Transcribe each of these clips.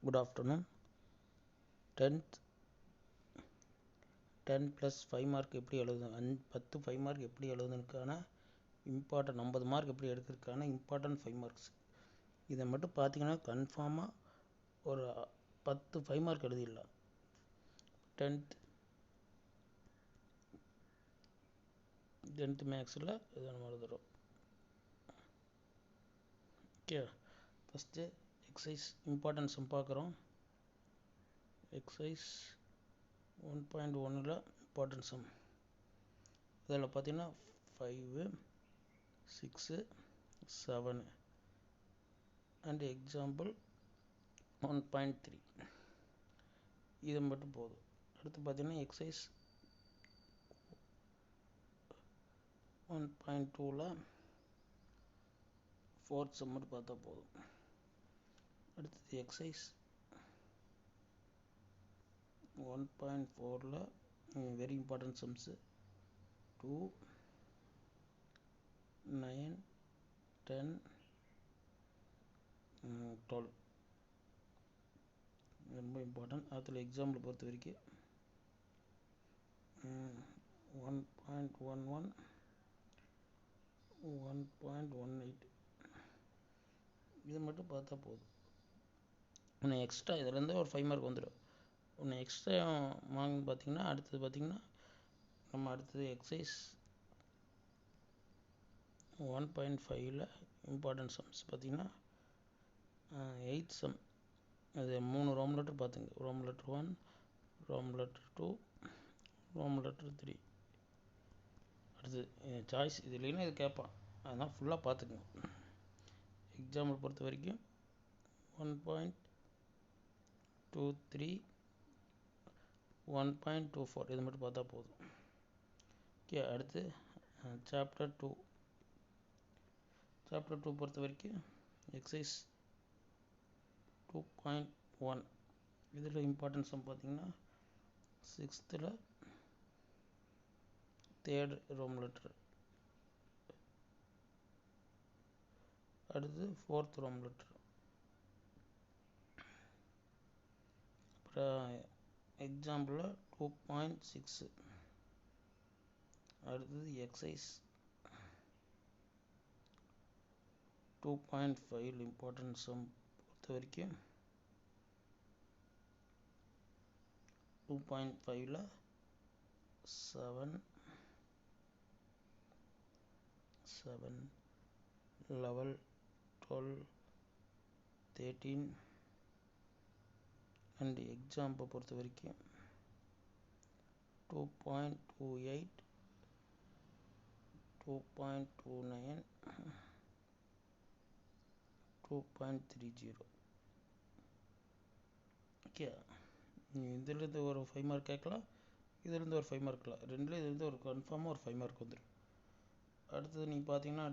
Good afternoon. 10 + 5 mark எப்படி எழுதும் 10 5 mark எப்படி எழுதுனதுக்கான இம்பார்ட்டன்ட் 50 மார்க் எப்படி எடுக்கிறதுக்கான இம்பார்ட்டன்ட் 5 மார்க்ஸ் இதை மட்டும் பார்த்தீங்கன்னா கன்ஃபார்மாக ஒரு 10 5 மார்க் எழுதிடலாம். 10th மேக்ஸில் இதை நம்ம எழுதுகிறோம். Okay, first exercise important sum பார்க்குறோம். எக்ஸசைஸ் 1.1ல் இம்பார்ட்டன்ட் சம் இதில் பார்த்தீங்கன்னா 5 6 7 அண்ட் எக்ஸாம்பிள் 1.3 இது மட்டும் போதும். அடுத்து பார்த்தீங்கன்னா எக்ஸசைஸ் 1.2ல் 4th சம் மட்டும் பார்த்தா போதும். அடுத்தது எக்ஸசைஸ் 1.4ல் வெரி இம்பார்ட்டன்ட் சம்ஸு 2 9 10 12 ரொம்ப இம்பார்ட்டன்ட். அதில் எக்ஸாம்பிள் பொறுத்த வரைக்கும் 1.11 1.18 இது மட்டும் பார்த்தா போதும். இன்னும் எக்ஸ்ட்ரா இதுலேருந்து ஒரு 5 மார்க் வந்துடும். இன்னும் எக்ஸ்ட்ரா மார்க்னு பார்த்தீங்கன்னா அடுத்தது பார்த்தீங்கன்னா நம்ம அடுத்தது எக்ஸசைஸ் 1.5ல் இம்பார்ட்டன்ட் சம்ஸ் பார்த்தீங்கன்னா 8th சம் அது 3 ரோம் லெட்டர் பார்த்துங்க. Roman letter 1 Roman letter 2 Roman letter 3. அடுத்தது சாய்ஸ் இது இல்லைன்னா இது கேட்பான், அதனால் ஃபுல்லாக பார்த்துக்குங்க. எக்ஸாம்பிள் பொறுத்த வரைக்கும் 1.23 1.24 இது மட்டும் பார்த்தா போதும். ஓகே, அடுத்து சாப்டர் 2 பொறுத்த வரைக்கும் எக்ஸசைஸ் 2.1 இதில் இம்பார்ட்டன்ட் சம் பார்த்தீங்கன்னா 6th 3rd ரோம் லெட்டர், அடுத்து 4th ரோம் லெட்டர், அப்புறம் எக்ஸாம்பிளில் 2.6. அடுத்தது எக்ஸசைஸ் 2.5 இம்பார்ட்டன்ட் சம் பொறுத்த வரைக்கும் 2.5ல் 7 11 12 13 அண்ட் எக்ஸாம்பிள் பொறுத்த வரைக்கும் 2.28 2.29 2.30. ஓகே, இதிலிருந்து ஒரு 5 மார்க் கேட்கலாம், இதிலிருந்து ஒரு 5 மார்க் இருக்கலாம், ரெண்டுலேயும் இதுலேருந்து ஒரு கன்ஃபார்மாக ஒரு 5 மார்க் வந்துடும். அடுத்தது நீங்கள் பார்த்தீங்கன்னா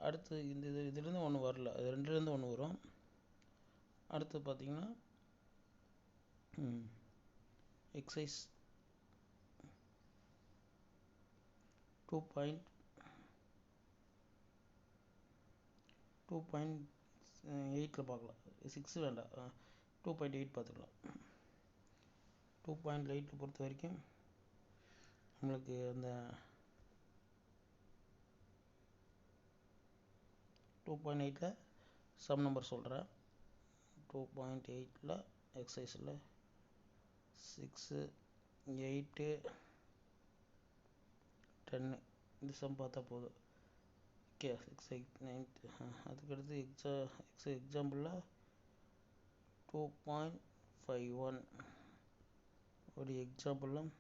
அடுத்து இந்த இதுலேருந்து ஒன்று வரல, அது ரெண்டுலேருந்து ஒன்று வரும். அடுத்து பார்த்தீங்கன்னா எக்ஸசைஸ் 2.8ல் பார்க்கலாம். 6 வேண்டாம், 2.8 பார்த்துக்கலாம். 2.8 பொறுத்த வரைக்கும் நம்மளுக்கு அந்த 2.8ல் சம் நம்பர் சொல்கிறேன். 2.8ல் எக்ஸசைஸில் 6 8 10 இந்த சம் பார்த்தா போதும். ஓகே, 6 8 9 அதுக்கடுத்து எக்ஸாம்பிளில் 2.51 ஒரு எக்ஸாம்பிளும்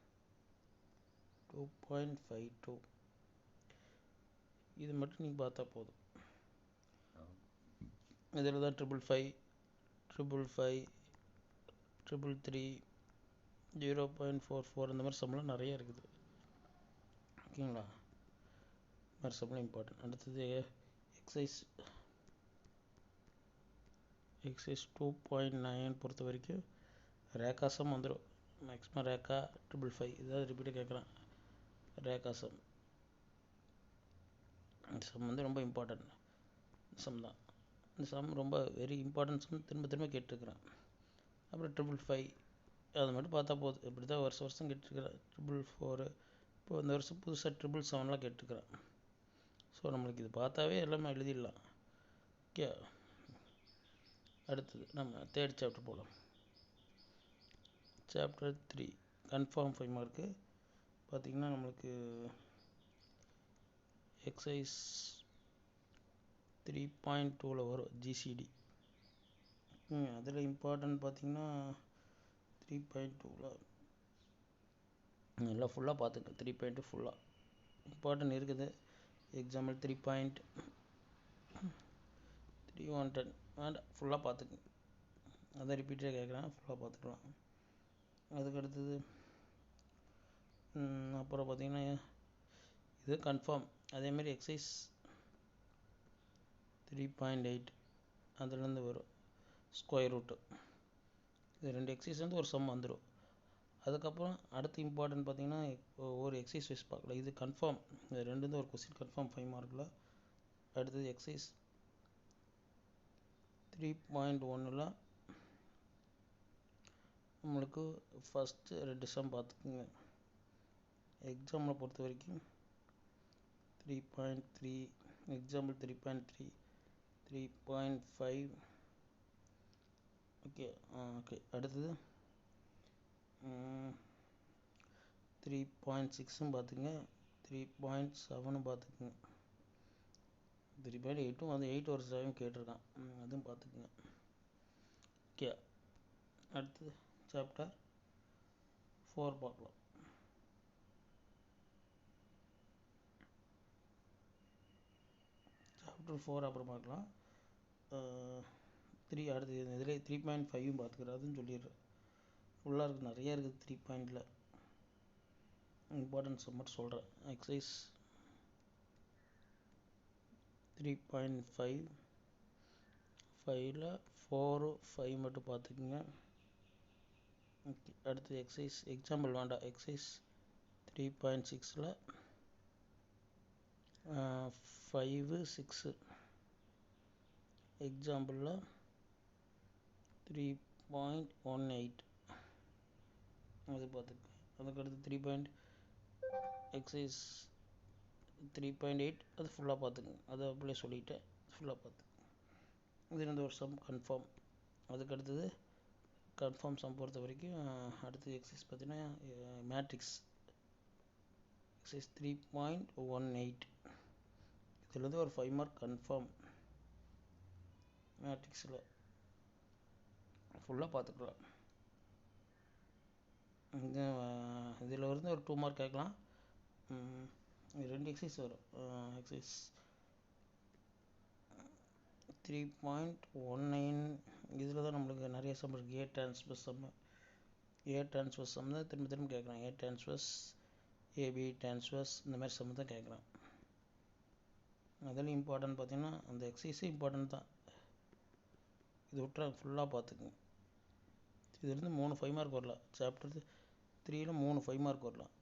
2.52 இது மட்டும் நீங்கள் பார்த்தா போதும். இதில் தான் 555 555 333 0.44 இந்த மாதிரி சம்பளம் நிறைய இருக்குது. ஓகேங்களா, மாதிரி சம்பளம் இம்பார்ட்டன்ட். அடுத்தது எக்ஸசைஸ் 2.9 பொறுத்த வரைக்கும் ரேகா சம் வந்துடும். மேக்ஸிமம் ரேகா 555 இதாவது ரிப்பீட்டாக கேட்குறேன். ரேகா சம் இந்த சம் வந்து ரொம்ப இம்பார்ட்டன்ட் சம் தான். இந்த சம் ரொம்ப வெரி இம்பார்ட்டன்ட் சம், திரும்ப திரும்ப கேட்டிருக்கிறேன். அப்புறம் 555 அது மட்டும் பார்த்தா போதும். இப்படி தான் வருஷம் கேட்டிருக்கிறேன். 444 இப்போ இந்த வருஷம் புதுசாக 777 கேட்டிருக்கிறேன். ஸோ நம்மளுக்கு இது பார்த்தாவே எல்லாமே எழுதிடலாம். ஓகே, அடுத்தது நம்ம தேர்ட் சாப்டர் போகலாம். சாப்டர் 3 கன்ஃபார்ம் 5 மார்க்கு பார்த்திங்கன்னா நம்மளுக்கு எக்ஸசைஸ் 3.2ல் வரும் ஜிசிடி. அதில் இம்பார்ட்டன்ட் பார்த்திங்கன்னா 3.2ல் எல்லாம் ஃபுல்லாக பார்த்துக்கேன். 3.2 ஃபுல்லாக இம்பார்ட்டன்ட் இருக்குது. எக்ஸாம்பிள் 3.3110 வேண்டாம், ஃபுல்லாக பார்த்துக்குங்க. அதை ரிப்பீட்டாக கேட்குறேன், ஃபுல்லாக பார்த்துக்கலாம். அதுக்கு அடுத்தது அப்புறம் பார்த்திங்கன்னா இது கன்ஃபார்ம். அதேமாதிரி எக்ஸசைஸ் 3.8 அதுலேருந்து வரும் ஸ்கொயர் ரூட்டு. இது 2 எக்ஸசைஸ் வந்து ஒரு சம் வந்துடும். அதுக்கப்புறம் அடுத்து இம்பார்ட்டன்ட் பார்த்திங்கன்னா ஒரு எக்ஸசைஸ் வைஸ் பார்க்கலாம். இது கன்ஃபார்ம், இது ரெண்டு ஒரு கொஸ்டின் கன்ஃபார்ம் 5 மார்க்கில். அடுத்தது எக்ஸசைஸ் 3.1ல் நம்மளுக்கு ஃபஸ்ட்டு 2 சம் பார்த்துக்குங்க. எக்ஸாம்பிள் பொறுத்த வரைக்கும் 3.3 எக்ஸாம்பிள் 3.3 3.5 ஓகே. அடுத்தது 3.6 பார்த்துக்குங்க. 3.7 பார்த்துக்குங்க. 3.8 வந்து 8 வருஷம் கேட்டிருக்கான், அதுவும் பார்த்துக்குங்க. ஓகே, அடுத்தது சாப்டர் 4 பார்க்கலாம். சாப்டர் 4 அப்புறம் பார்க்கலாம். 3 அடுத்து இதில் 3.5 பார்த்துக்கிறேன், அதுன்னு சொல்லிடுறேன். ஃபுல்லாக இருக்குது, நிறையா இருக்குது. 3.0ல் இம்பார்ட்டன்ஸ் மட்டும் சொல்கிறேன். எக்ஸசைஸ் 3.5 5ல் 4 5 மட்டும் பார்த்துக்குங்க. ஓகே, அடுத்து எக்ஸசைஸ் எக்ஸாம்பிள் வேண்டாம். எக்ஸசைஸ் 3.6ல் 5 6 எக்ஸாம்பிளில் 3.18 அது பார்த்துக்குங்க. அதுக்கடுத்து எக்ஸசைஸ் 3.8 அது ஃபுல்லாக பார்த்துக்குங்க. அதை அப்படியே சொல்லிவிட்டேன், ஃபுல்லாக பார்த்துக்குங்க. இது 2 வருஷம் கன்ஃபார்ம். அதுக்கடுத்தது கன்ஃபார்ம் சம் பொறுத்த வரைக்கும் அடுத்தது எக்ஸசைஸ் பார்த்தீங்கன்னா மேட்ரிக்ஸ் எக்ஸசைஸ் 3.18 இதுலேருந்து ஒரு 5 மார்க் கன்ஃபார்ம். மேட்ரிக்ஸில் ஃபுல்லாக பார்த்துக்கலாம். இதில் இருந்து ஒரு 2 மார்க் கேட்கலாம். 2 எக்ஸசைஸ் வரும். எக்ஸசைஸ் 3.19 இதில் தான் நம்மளுக்கு நிறைய சம் இருக்குது. ஏ டிரான்ஸ்வர்ஸ் சம் தான் திரும்ப கேட்குறான். ஏ டிரான்ஸ்வர்ஸ் ஏபி டிரான்ஸ்வர்ஸ் இந்த மாதிரி சம் தான் கேட்குறான். அதில் இம்பார்ட்டன்ட் பார்த்திங்கன்னா அந்த எக்ஸசைஸே இம்பார்ட்டன்ட் தான். இது விட்டுற ஃபுல்லாக பார்த்துக்குங்க. இதுலேருந்து 3 5 மார்க் வரலாம். சாப்டர் 3ல் 3 5 மார்க் வரலாம்.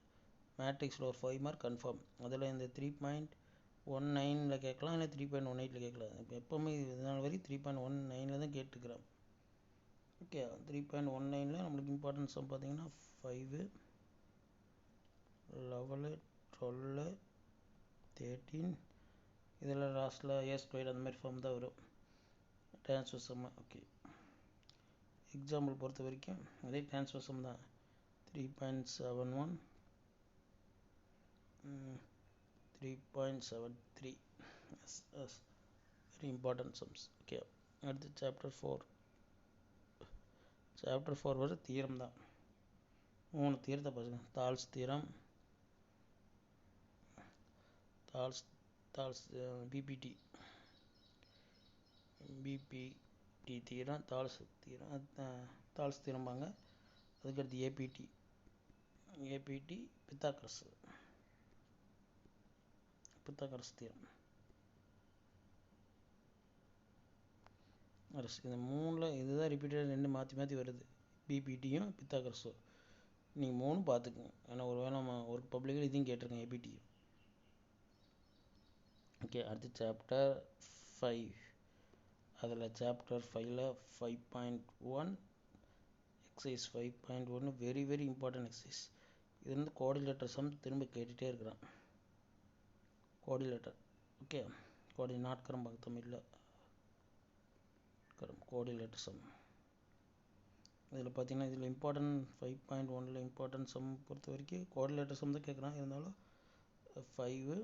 மேட்ரிக்ஸில் ஒரு 5 மார்க் கன்ஃபார்ம். அதில் இந்த 3.19ல் கேட்கலாம், இல்லை 3.18ல் கேட்கலாம். இப்போ எப்போவுமே இதனால் வரைக்கும் 3.19ல் தான் கேட்டுக்கிறேன். ஓகே, 3.19ல் நம்மளுக்கு இம்பார்ட்டன்ஸ் பார்த்திங்கன்னா 5 11 12 13 இதில் லாஸ்ட்டில் ஏ ஸ்கொயர் அந்த மாதிரி ஃபார்ம் தான் வரும் டிரான்ஸ்ஃபர் சம். ஓகே, எக்ஸாம்பிள் பொறுத்த வரைக்கும் அதே டிரான்ஸ்ஃபர் சம் தான். 3.71 3.73 வெரி இம்பார்ட்டன்ட் சம்ஸ். ஓகே, அடுத்து சாப்டர் 4 வரை தியரம் தான். 3 தியரத்தை பாருங்க. Thales theorem, Thales BPT theorem, Thales தியரம்பாங்க. அதுக்கடுத்து ஏபிடி பித்தாகரஸ் தியரம். இந்த 3ல் இதுதான் ரிப்பீட்டட் 2 மாற்றி வருது. பிபிடியும் பித்தாகரஸும் நீங்கள் 3 பார்த்துக்குங்க. ஏன்னா ஒரு வேளை நம்ம ஒரு பப்ளிக்கில் இதையும் கேட்டிருக்கேன், ஏபிடி. ஓகே, அடுத்து சாப்டர் 5 அதில் சாப்டர் 5ல் 5.1 exercise 5.1 very very important exercise. இது வந்து கோஆர்டினேட்டர் சம் திரும்ப கேட்டுகிட்டே இருக்கிறான். கோஆர்டினேட்டர் ஓகே, கோஆர்டினேட் கரம் தமிழில் கோஆர்டினேட்டர் சம். இதில் பார்த்தீங்கன்னா இதில் இம்பார்ட்டன்ட் 5.1ல் இம்பார்ட்டன்ட் சம் பொறுத்த வரைக்கும் கோஆர்டினேட்டர் சம் தான் கேட்குறான். இருந்தாலும் 5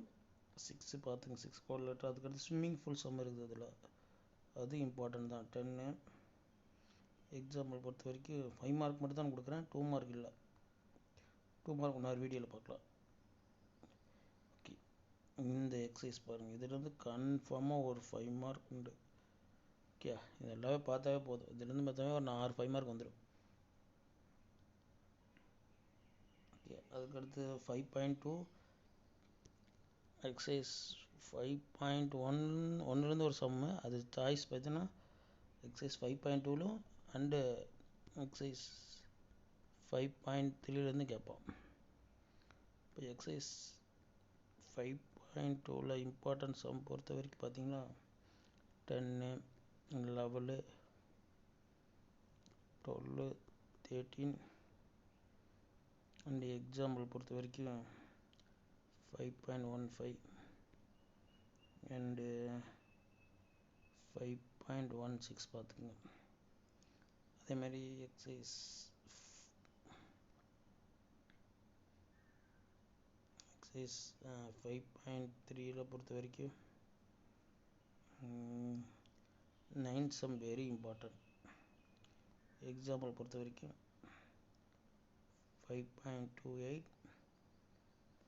6 பார்த்துங்க, 6 கோஆர்டினேட்டர். அதுக்கடுத்து ஸ்விம்மிங் ஃபுல் சம் இருக்குது. அதில் அது இம்பார்ட்டன்ட் தான். 10 எக்ஸாம்பிள் பொறுத்த வரைக்கும் 5 மார்க் மட்டும் தான் கொடுக்குறேன், 2 மார்க் இல்லை. 2 மார்க் இன்னொரு வீடியோவில் பார்க்கலாம். ஓகே, இந்த எக்ஸசைஸ் பாருங்கள், இதுலேருந்து கன்ஃபார்மாக ஒரு 5 மார்க் உண்டு. ஓகே, இது எல்லாமே பார்த்தாவே போதும். இதுலேருந்து பார்த்தாவே ஒரு 5 மார்க் வந்துடும். ஓகே, அதுக்கடுத்து 5.2 எக்ஸசைஸ் 5.1 ஒன்றுலேருந்து ஒரு சம்மு. அது சாய்ஸ் பார்த்தீங்கன்னா எக்ஸசைஸ் 5.2லும் அண்டு எக்ஸசைஸ் 5.3லேருந்து கேட்போம். இப்போ எக்ஸசைஸ் 5.2ல் இம்பார்ட்டன்ட் சம் பொறுத்த வரைக்கும் பார்த்தீங்கன்னா 10 11 12 13 அண்டு எக்ஸாம்பிள் பொறுத்த வரைக்கும் 5.15 அண்டு 5.16 பார்த்துக்குங்க. அதேமாதிரி எக்ஸசைஸ் 5.3ல் பொறுத்த வரைக்கும் 9 சம் வெரி இம்பார்ட்டன்ட். எக்ஸாம்பிள் பொறுத்த வரைக்கும் 5.28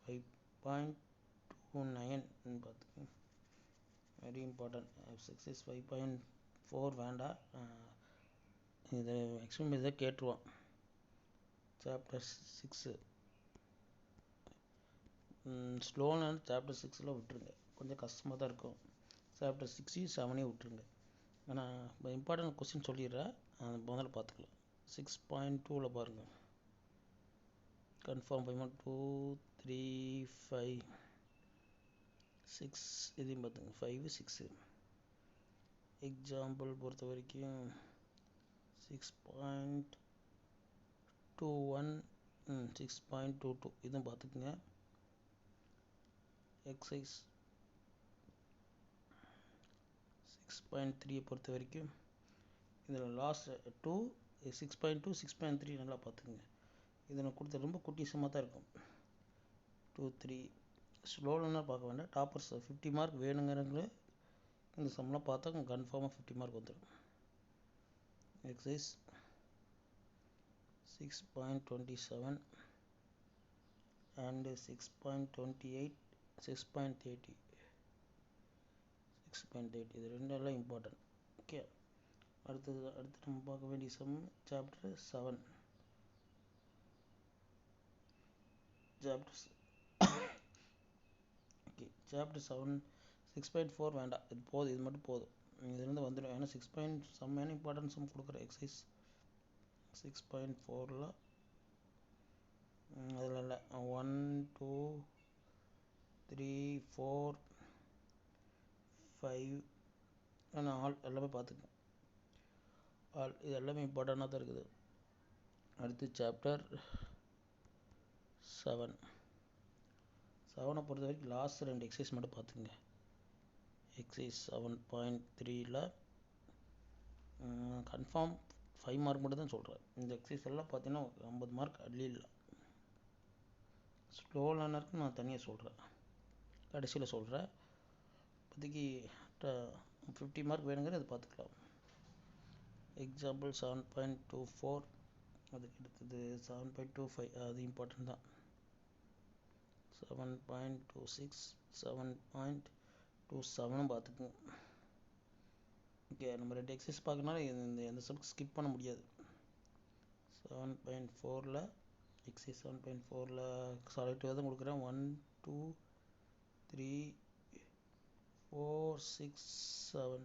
5.29 பார்த்துக்கோங்க, வெரி இம்பார்ட்டன்ட். எக்ஸசைஸ் 5.4 வேண்டாம், இதை மேக்ஸிமம் இதை கேட்டுருவான். சாப்டர் 6 ஸ்லோன்னு சாப்டர் 6ல் விட்டுருங்க, கொஞ்சம் கஷ்டமாக தான் இருக்கும். சாப்டர் 6 7 விட்டுருங்க. ஆனால் இப்போ இம்பார்ட்டன்ட் கொஸ்டின் சொல்லிடுறேன், அது முதல்ல பார்த்துக்கலாம். 6.2ல் பாருங்கள், கன்ஃபார்ம் 2 3 5 6 இதையும் பார்த்துங்க, 5 6. எக்ஸாம்பிள் பொறுத்த வரைக்கும் 6.21 6.22 இதுவும் பார்த்துக்குங்க. எக்ஸசைஸ் 6.3 பொறுத்த வரைக்கும் இதில் லாஸ்ட் 2 6.2 6.3 நல்லா பார்த்துக்குங்க. இதில் கொடுத்த ரொம்ப குட்டி சம்மாக தான் இருக்கும். 2 3 ஸ்லோலன்னா பார்க்க வேண்டாம். டாப்பர்ஸ் 50 மார்க் வேணுங்கிறவங்க இந்த சம்லாம் பார்த்தா கன்ஃபார்மாக 50 மார்க் வந்துடும். எக்ஸசைஸ் 6.27 அண்டு 6.28 6.30 இது ரெண்டெல்லாம் இம்பார்ட்டன்ட். ஓகே, அடுத்து நம்ம பார்க்க வேண்டிய சம் சாப்டர் 7. ஓகே, சாப்டர் 7 6.4 வேண்டாம், இது போதும், இது மட்டும் போதும். இதுலேருந்து வந்துடும். ஏன்னா 6 செம்மையான இம்பார்ட்டன்ட் சம் கொடுக்குற எக்ஸசைஸ் 6.4ல் அதில் இல்லை 1 2 3 4 5 ஆனால் ஆல் எல்லாமே பார்த்துக்கேன். ஆல் இது எல்லாமே இம்பார்ட்டண்ட்டாக தான் இருக்குது. அடுத்து சாப்டர் 7 பொறுத்த வரைக்கும் லாஸ்ட் 2 எக்ஸசைஸ் மட்டும் பார்த்துங்க. எக்ஸசைஸ் 7.3ல் கன்ஃபார்ம் 5 மார்க் மட்டும் தான் சொல்கிறேன். இந்த எக்ஸசைஸ் எல்லாம் பார்த்தீங்கன்னா 50 மார்க் அள்ளி இல்லை. ஸ்லோ லேர்னருக்கு நான் தனியாக சொல்கிறேன், கடைசியில் சொல்கிறேன். இப்போதைக்கு 50 மார்க் வேணுங்கிற அதை பார்த்துக்கலாம். எக்ஸாம்பிள் 7.24 அதுக்கு எடுத்தது 7.25 அது இம்பார்ட்டன்ட் தான். 7.26 7.27 பார்த்துக்குங்க. ஓகே, நம்ம 2 எக்ஸசைஸ் பார்க்கறனால எந்த சப்ஜெக்ட் ஸ்கிப் பண்ண முடியாது. 7.4ல் எக்ஸசைஸ் 7.4ல் சாலிட்டிவாக தான் கொடுக்குறேன். 1 2 3 4 6 7.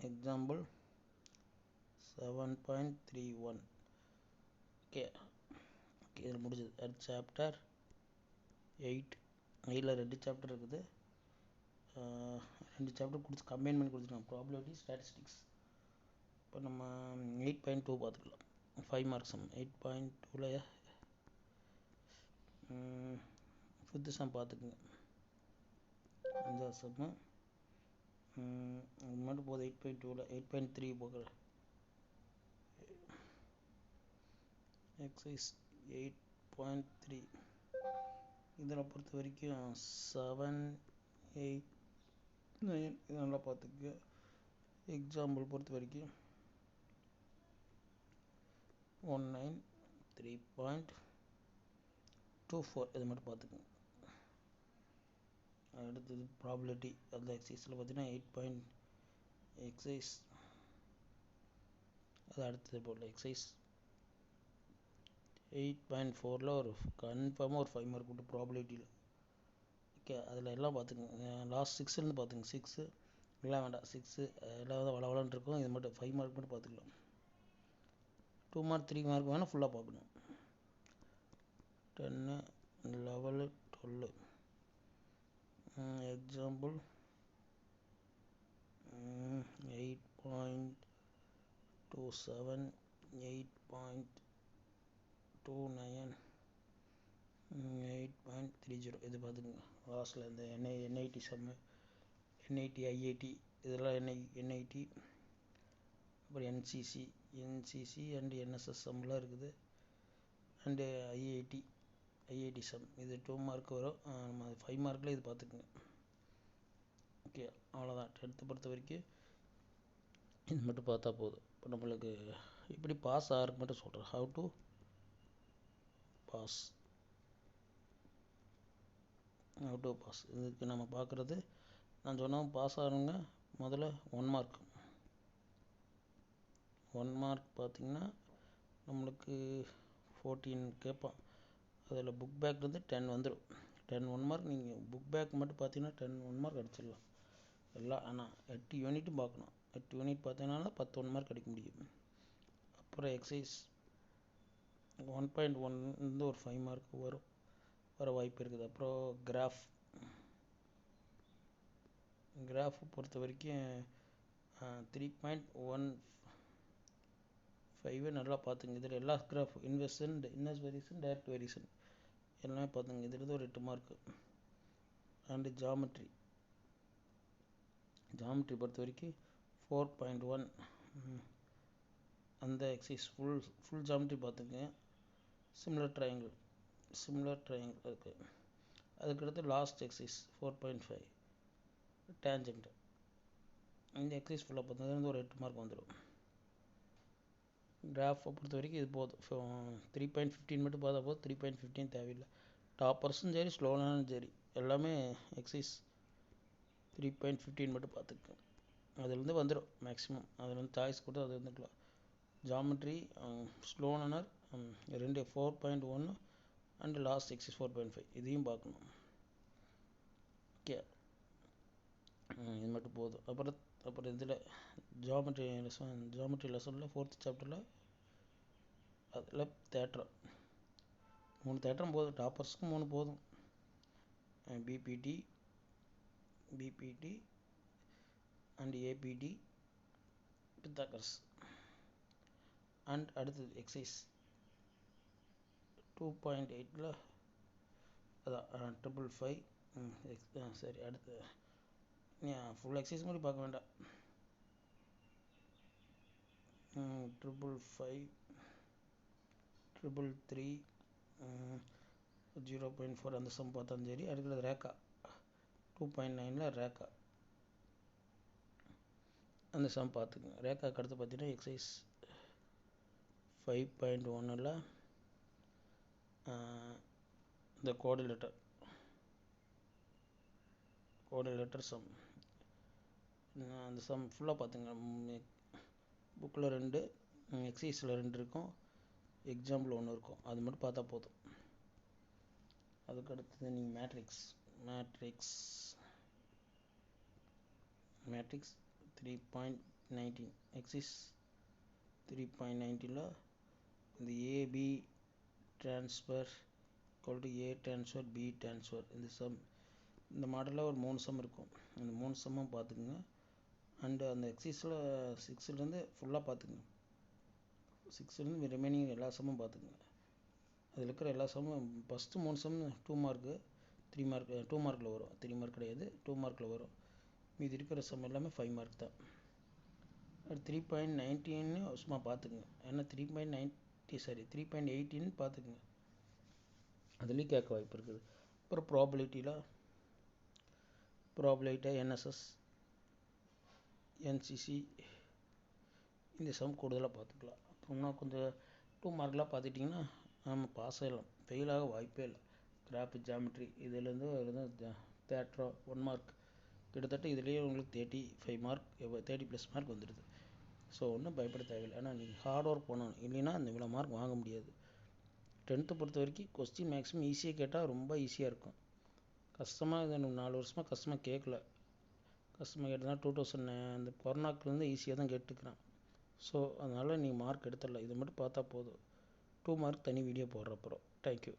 எக்ஸாம்பிள் 7.31. ஓகே, இதில் முடிஞ்சது. அடுத்த சாப்டர் 8ல் 2 சாப்டர் இருக்குது. ரெண்டு சாப்டர் கொடுத்து கம்பைன் பண்ணி கொடுத்துருக்காங்க, ப்ராபபிலிட்டி ஸ்டாட்டிஸ்டிக்ஸ். இப்போ நம்ம 8.2 பார்த்துக்கலாம். 5 மார்க்ஸ் சம். 8.2ல் ஃபிஃப்த்து சம் பார்த்துக்குங்க. 5வது சம்மு அது மட்டும் போகுது. 8.2ல் 8.3 போகிற எக்ஸசைஸ் 8.3 இதில் பொறுத்த வரைக்கும் 7, 8, 9 இதெல்லாம் பார்த்துக்க. எக்ஸாம்பிள் பொறுத்த வரைக்கும் 19, 3.24 இது மட்டும் பார்த்துக்குங்க. அடுத்தது ப்ராபபிலிட்டி அந்த எக்ஸசைஸில் பார்த்தீங்கன்னா 8. எக்ஸசைஸ் அது அடுத்தது போல் எக்ஸசைஸ் 8.4ல் ஒரு கன்ஃபார்மாக ஒரு 5 மார்க் விட்டு ப்ராபபிலிட்டியில். ஓகே, அதில் எல்லாம் பார்த்துக்குங்க. லாஸ்ட் 6லேருந்து பார்த்துங்க. 6 எல்லாம் வேண்டாம். 6 எல்லாம் வளவலன்னு இருக்கும். இது மட்டும் 5 மார்க் மட்டும் பார்த்துக்கலாம். 2 மார்க் 3 மார்க் வேணால் ஃபுல்லாக பார்க்கணும். 10, 11, 12 எக்ஸாம்பிள் 8.27, 8.29, 8.30 இது பார்த்துக்குங்க. லாஸ்ட்டில் இந்த NIT சம்மு, NIT IIT இதெல்லாம் NIT அப்புறம் NCC அண்டு NSS சம்லாம் இருக்குது. அண்டு IIT சம் இது 2 மார்க் வரும். நம்ம 5 மார்க்கில் இது பார்த்துக்குங்க. ஓகே, அவ்வளோதான். 10th பொறுத்த வரைக்கும் இது மட்டும் பார்த்தா போதும். இப்போ நம்மளுக்கு எப்படி பாஸ் ஆகிறதுக்கு மட்டும் சொல்கிறேன். ஹவ் டு பாஸ் இதுக்கு நம்ம பார்க்குறது நான் சொன்னால் பாஸ் ஆகணுங்க. முதல்ல 1 மார்க் பார்த்திங்கன்னா நம்மளுக்கு 14 கேட்பான். அதில் புக் பேக்லேருந்து 10 வந்துடும். 10 1 மார்க். நீங்கள் புக் பேக் மட்டும் பார்த்தீங்கன்னா 10 1 மார்க் அடிச்சிடலாம் எல்லாம். ஆனால் 8 யூனிட்டும் பார்க்கணும். 8 யூனிட் பார்த்தீங்கன்னா 10 1 மார்க் அடிக்க முடியும். அப்புறம் எக்ஸசைஸ் 1.1 ஒரு 5 மார்க் வர வாய்ப்பு இருக்குது. அப்புறம் கிராஃப் பொறுத்த வரைக்கும் 3.15 நல்லா பார்த்துங்க. இதில் எல்லா graph inverse variation, direct variation எல்லாமே பார்த்துங்க. இதில் ஒரு 8 மார்க்கு. அண்டு ஜாமெட்ரி பொறுத்த வரைக்கும் 4.1 அந்த எக்ஸசைஸ் ஃபுல் ஜாமெட்ரி பார்த்துங்க. சிமிலர் ட்ரையாங்கிள் இருக்குது. அதுக்கடுத்து லாஸ்ட் எக்ஸசைஸ் 4.5 டேஞ்சன்ட். இந்த எக்ஸசைஸ் ஃபுல்லாக பார்த்தீங்கன்னா ஒரு 8 மார்க் வந்துடும். கிராஃபை பொறுத்த வரைக்கும் இது போதும். 3.15 மட்டும் பார்த்தா போதும். 3.15 தேவையில்லை. டாப்பர்ஸும் சரி ஸ்லோனாலும் சரி எல்லாமே எக்ஸசைஸ் 3.15 மட்டும் பார்த்துக்க. அதுலேருந்து வந்துடும் மேக்ஸிமம். அதில் வந்து சாய்ஸ் கொடுத்து அது வந்துக்கலாம். Geometry slow learner 4.1 and last exercise 4.5 இதையும் பார்க்கணும். ஓகே, இது மட்டும் போதும். அப்புறம் இதில் ஜாமெட்ரி லெசனில் 4th சாப்டரில் அதில் தேற்றம் 3 தேற்றம் போதும். டாப்பர்ஸ்க்கும் 3 போதும். PPT and APD Pythagoras. And அடுத்தது எக்ஸசைஸ் 2.8ல் அதான் 555. சரி, அடுத்து ஃபுல் எக்ஸசைஸ் மாதிரி பார்க்க வேண்டாம். 555, 333, 0.4 அந்த சம் பார்த்தாலும் சரி. அடுத்தது ரேக்கா 2.9ல் ரேக்கா அந்த சம் பார்த்துக்குங்க. ரேக்காக்கு அடுத்து பார்த்தீங்கன்னா எக்ஸசைஸ் 5.1ல் இந்த கோஆர்டினேட்டர் சம் அந்த சம் ஃபுல்லாக பார்த்துங்க. புக்கில் 2, எக்ஸசைஸில் 2 இருக்கும், எக்ஸாம்பிள் 1 இருக்கும். அது மட்டும் பார்த்தா போதும். அதுக்கு அடுத்தது நீங்கள் மேட்ரிக்ஸ் 3.19 எக்ஸசைஸ் 3.19ல் இந்த AB transfer = A transfer B transfer இந்த மாடலில் ஒரு 3 சம் இருக்கும். அந்த 3 சம்மும் பார்த்துக்குங்க. அண்டு அந்த எக்ஸசைஸில் 6லேருந்து ஃபுல்லாக பார்த்துக்குங்க. 6லேருந்து ரிமைனிங் எல்லா சம்மும் பார்த்துக்குங்க. அதில் இருக்கிற எல்லா சம்மும் ஃபஸ்ட்டு 3 சம் 2 மார்க்கு 3 மார்க் 2 மார்க்கில் வரும். 3 மார்க் கிடையாது, 2 மார்க்கில் வரும். மீதி இருக்கிற சம் எல்லாமே 5 மார்க் தான். 3.19 சும்மா பார்த்துக்குங்க. ஏன்னா 3.18 பார்த்துக்குங்க. அதுலேயும் கேட்க வாய்ப்பு இருக்குது. அப்புறம் ப்ராபபிலிட்டி என்எஸ்எஸ் என்சிசி இந்த சம் கூடுதலாக பார்த்துக்கலாம். இன்னும் கொஞ்சம் 2 மார்க்லாம் பார்த்துட்டிங்கன்னா நம்ம பாஸ் ஆகிடலாம், ஃபெயிலாக வாய்ப்பே இல்லை. கிராஃப் ஜாமெட்ரி இதுலேருந்து தேட்ரா 1 மார்க் கிட்டத்தட்ட இதுலேயே உங்களுக்கு 35 மார்க் 30+ மார்க் வந்துடுது. ஸோ ஒன்றும் பயப்பட தேவையில்லை. ஆனால் நீங்கள் ஹார்ட் ஒர்க் பண்ணணும், இல்லைன்னா அந்த இவ்வளோ மார்க் வாங்க முடியாது. 10th பொறுத்த வரைக்கும் கொஸ்டின் மேக்ஸிமம் ஈஸியாக கேட்டால் ரொம்ப ஈஸியாக இருக்கும். கஷ்டமாக இது 4 வருஷமாக கஷ்டமாக கேட்கல. கஷ்டமாக கேட்டதுனா 2000 அந்த கொரோனாக்குலேருந்து ஈஸியாக தான் கேட்டுக்கிறான். ஸோ அதனால் நீங்கள் மார்க் எடுத்துடலாம். இதை மட்டும் பார்த்தா போதும். 2 மார்க் தனி வீடியோ போடுறப்பறம். தேங்க்யூ.